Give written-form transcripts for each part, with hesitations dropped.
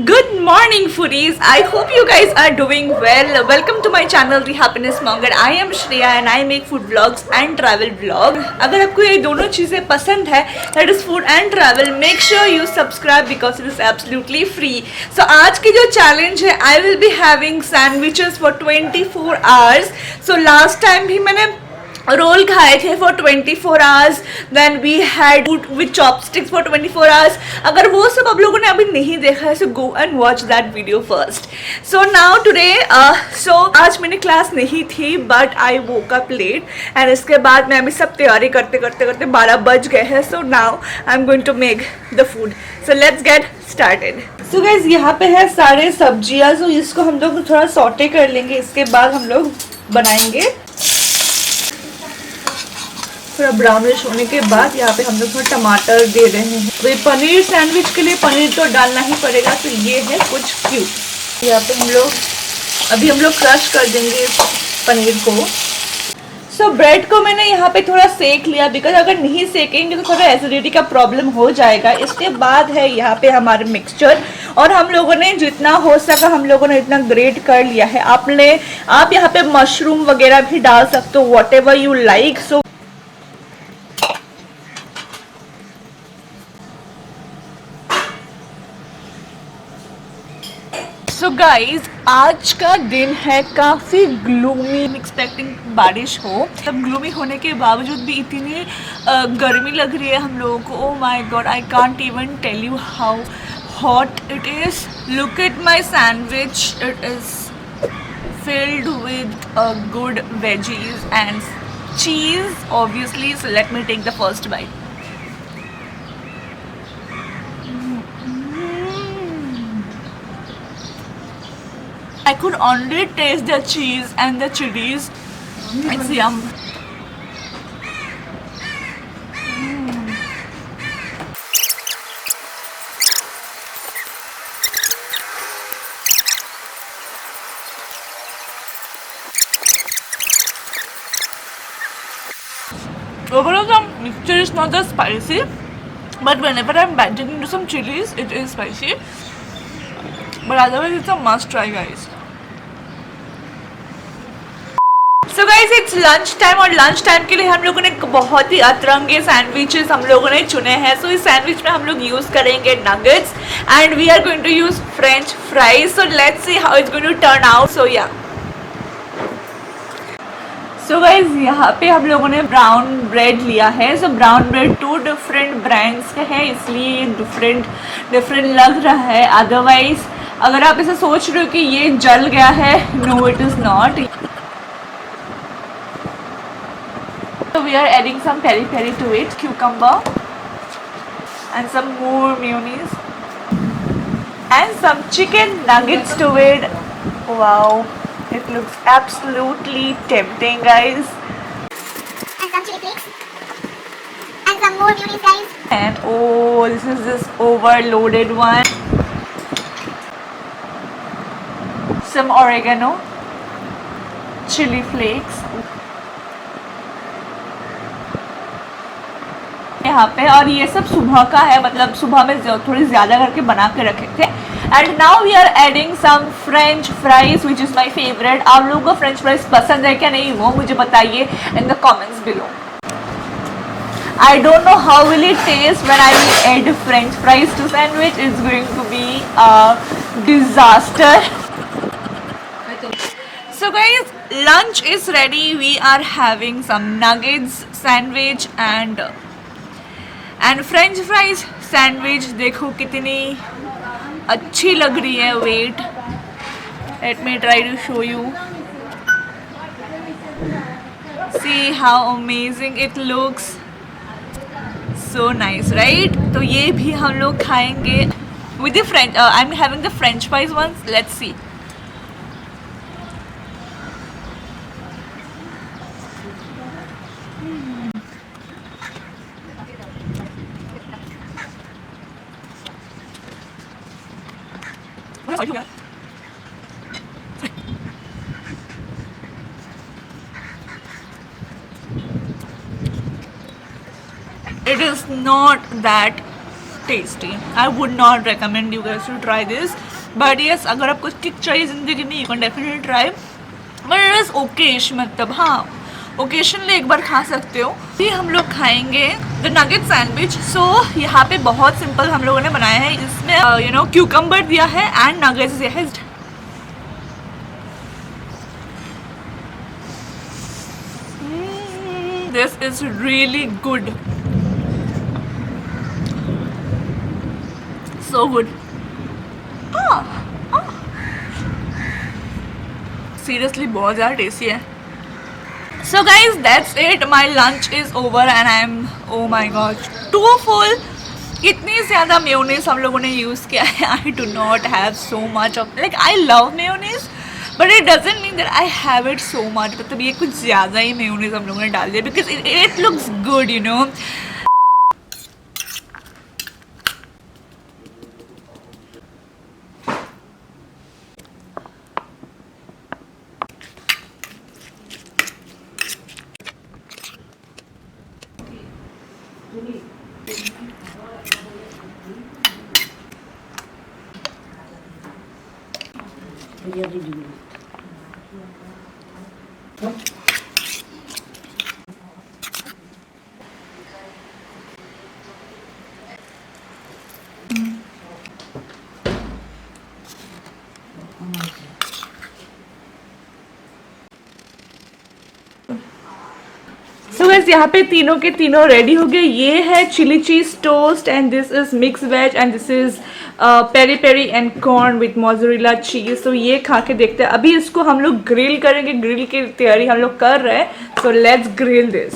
Good morning, foodies. I hope you guys are doing well. Welcome to my channel, The Happiness Monger. I am Shreya and I make food vlogs and travel vlog. अगर आपको ये दोनों चीज़ें पसंद है, that is food and travel, make sure you subscribe because it is absolutely free. So आज की जो challenge है, I will be having sandwiches for 24 hours. So last time भी मैंने रोल खाए थे for 24 hours. Then we had food with chopsticks for 24 hours. अगर वो सब आप लोगों ने अभी नहीं देखा है so go and watch that video first. So now today आज मैंने क्लास नहीं थी but I woke up late and इसके बाद मैं अभी सब तैयारी करते करते करते 12 बज गए हैं. So now I am going to make the food. So let's get started. So guys यहाँ पे है सारे सब्जियाँ. सो इसको हम लोग थोड़ा सॉटे कर लेंगे. इसके बाद हम लोग बनाएंगे. थोड़ा ब्राउनिश होने के बाद यहाँ पे हम लोग थोड़ा टमाटर दे रहे हैं. तो ये पनीर सैंडविच के लिए पनीर तो डालना ही पड़ेगा. तो ये है कुछ क्यूब. यहाँ पे हम लोग क्रश कर देंगे इस पनीर को. सो ब्रेड को मैंने यहाँ पे थोड़ा सेक लिया बिकॉज अगर नहीं सेकेंगे तो थोड़ा एसिडिटी का प्रॉब्लम हो जाएगा. इसके बाद है यहाँ पे हमारे मिक्सचर और हम लोगों ने जितना हो सका हम लोगों ने इतना ग्रेट कर लिया है. आप यहाँ पे मशरूम वगैरह भी डाल सकते हो what ever you like. So guys आज का दिन है काफ़ी ग्लूमी. एक्सपेक्टिंग बारिश हो. तब ग्लूमी होने के बावजूद भी इतनी गर्मी लग रही है हम लोगों को. Oh my God, I can't even tell you how hot it is. Look at my sandwich. It is filled with good veggies and cheese obviously. So let me take the first bite. I could only taste the cheese and the chilies. It's yum. Overall, the mixture is not that spicy, but whenever I'm biting into some chilies, it is spicy. But otherwise, it's a must try, guys. So guys, it's lunch time और lunch time के लिए हम लोगों ने बहुत ही अतरंगे sandwiches हम लोगों ने चुने हैं. सो इस सैंडविच में हम लोग यूज़ करेंगे nuggets and we are going to use French fries. So let's see how it's going to turn out. So yeah so guys यहाँ पे हम लोगों ने ब्राउन ब्रेड लिया है. सो ब्राउन ब्रेड 2 डिफरेंट ब्रांड्स के हैं इसलिए डिफरेंट लग रहा है. अदरवाइज अगर आप इसे सोच रहे हो कि ये जल गया है, no it is not. So we are adding some peri peri to it, cucumber and some more mayonnaise and some chicken nuggets to it. Wow, it looks absolutely tempting, guys. And some chili flakes and some more mayonnaise, guys. And oh, this is this overloaded one. Some oregano, chili flakes यहाँ पे. और ये सब सुबह का है, मतलब सुबह में थोड़ी ज़्यादा करके बना के रखे थे. And now we are adding some French fries which is my favourite. आप लोगों को फ्रेंच फ्राइज पसंद है क्या नहीं वो मुझे बताइए in the comments below. I don't know how will it taste when I will add French fries to sandwich. It's going to be a disaster. So guys, lunch is ready. We are having some nuggets sandwich and French fries sandwich. देखो कितनी अच्छी लग रही है. Wait, let me try to show you. See how amazing it looks. So nice right. तो ये भी हम लोग खाएंगे with the French. I am having the French fries once. Let's see. It is not that tasty. I would not recommend you guys to try this, but yes, अगर आपको kick चाहिए ज़िंदगी में, you can definitely try. But it is okay, मतलब हाँ, occasionally एक बार खा सकते हो. ये हम लोग खाएंगे द नगेट सैंडविच. सो यहाँ पे बहुत सिंपल हम लोगों ने बनाया है. इसमें क्यूकम्बर दिया है एंड नगेट्स दिया है. This is really good. So good. Seriously बहुत ज़्यादा टेस्टी है. So guys, that's it. My lunch is over and I'm, oh my god, too full. इतनी ज़्यादा मेयोनीज हम लोगों ने यूज़ किया है. I do not have so much of, like, I love mayonnaise, but it doesn't mean that I have it so much. मतलब ये कुछ ज़्यादा ही मेयोनीज हम लोगों ने डाल दिया because it looks good, you know. So guys यहाँ पे तीनों के तीनों रेडी हो गए. ये है chilli cheese toast and this is mix veg and this is peri peri and corn with mozzarella cheese. तो ये खा के देखते हैं. अभी इसको हम लोग ग्रिल करेंगे. ग्रिल की तैयारी हम लोग कर रहे हैं. So let's grill this.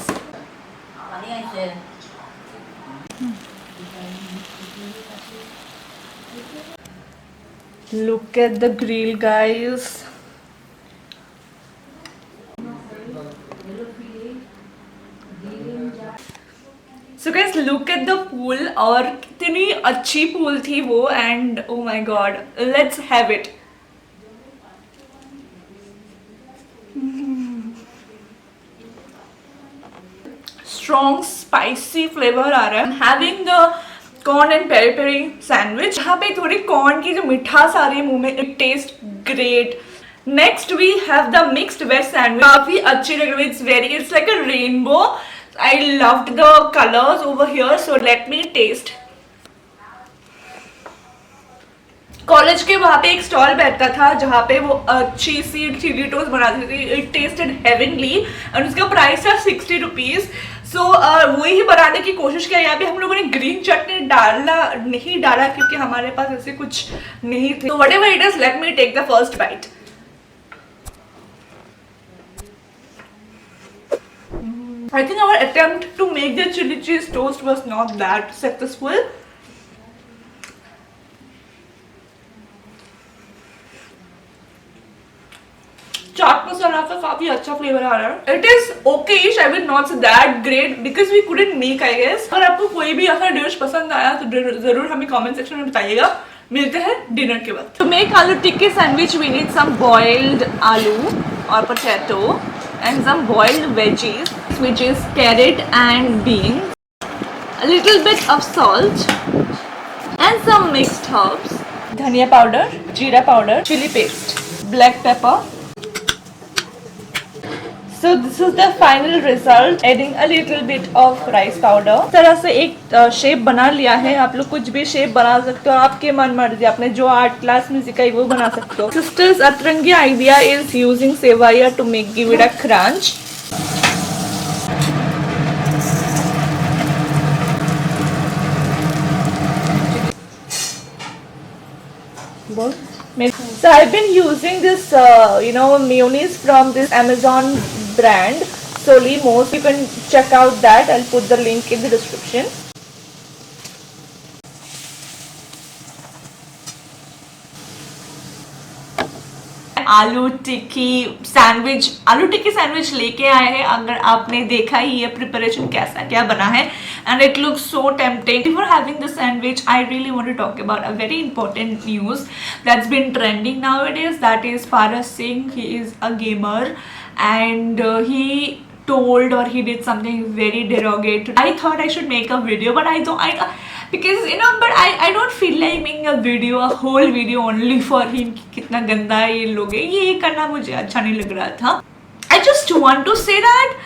Look at the grill guys. So guys look at the pool. और कितनी अच्छी पूल थी वो. And oh my god, let's have it. Strong spicy flavour आ रहा है. Having the corn and peri peri sandwich. यहाँ पे थोड़ी कॉर्न की जो मिठास आ रही है मुंह में. It taste great. Next we have the mixed veg sandwich. काफी अच्छी लग रही है. It's like a rainbow. I loved the colors over here, so let me taste. College के वहाँ पे एक स्टॉल बैठता था जहाँ पे वो अच्छी सी चिली टोस्ट बनाती थी. इट टेस्टेड हेवनली और उसका प्राइस था 60 रुपीज़. सो वही बनाने की कोशिश किया. यहाँ पे हम लोगों ने ग्रीन चटनी नहीं डाला क्योंकि हमारे पास ऐसे कुछ नहीं थे. तो whatever it is, let me take the first bite. I think our attempt to make the chili cheese toast was not that successful. Chaat masala का काफी अच्छा फ्लेवर आ रहा है. It is okay-ish. I will not say that great because we couldn't make, I guess. अगर आपको कोई भी ऐसा डिश पसंद आया तो जरूर हमें कमेंट सेक्शन में बताइएगा. मिलते हैं डिनर के बाद. To make आलू टिक्की sandwich we need some boiled आलू और potato and some boiled veggies, which is carrot and beans, a little bit of salt and some mixed herbs, dhania powder, jeera powder, chili paste, black pepper. So this is the final result. Adding a little bit of rice powder. इस तरह से एक shape बना लिया है. आप लोग कुछ भी शेप बना सकते हो. आपके मन मर्जी. आपने जो आर्ट क्लास में सीखा है वो बना सकते हो. Sisters अतरंगी idea is using sevaya to give it a crunch. So I've been using this mayonnaise from this Amazon brand, Solimos. You can check out that. I'll put the link in the description. आलू टिक्की sandwich लेके आए हैं. अगर आपने देखा ही ये preparation कैसा क्या बना है and it looks so tempting. Before having the sandwich, I really want to talk about a very important news that's been trending nowadays. That is Paras Singh. He is a gamer and he told or he did something very derogatory. I thought I should make a video, but because but I don't feel like making a whole video only for him कि कितना गंदा है ये लोग है, ये करना मुझे अच्छा नहीं लग रहा था. I just want to say that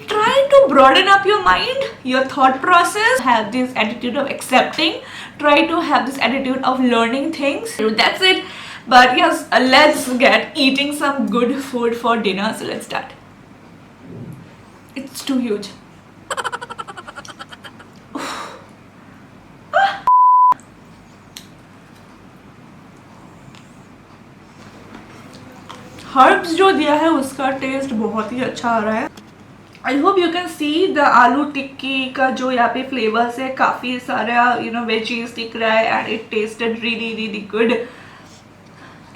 try to broaden up your mind, your thought process, have this attitude of accepting, try to have this attitude of learning things. That's it. But yes, let's get eating some good food for dinner. So let's start. It's too huge. Herbs जो दिया है उसका test बहुत ही अच्छा आ रहा है. I hope you can see the आलू टिक्की का जो यहाँ पे फ्लेवर्स है, काफ़ी सारा वेजीज दिख रहा है and it tested really really good.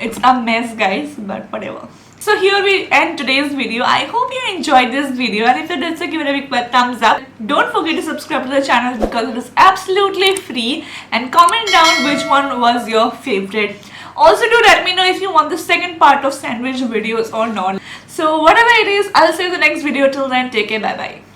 It's a mess guys, but whatever. So here we end today's video. I hope you enjoyed this video, and if you did so, give it a big thumbs up. Don't forget to subscribe to the channel because it is absolutely free, and comment down which one was your favorite. Also do let me know if you want the second part of sandwich videos or not. So whatever it is, I'll see you in the next video. Till then, take care, bye bye.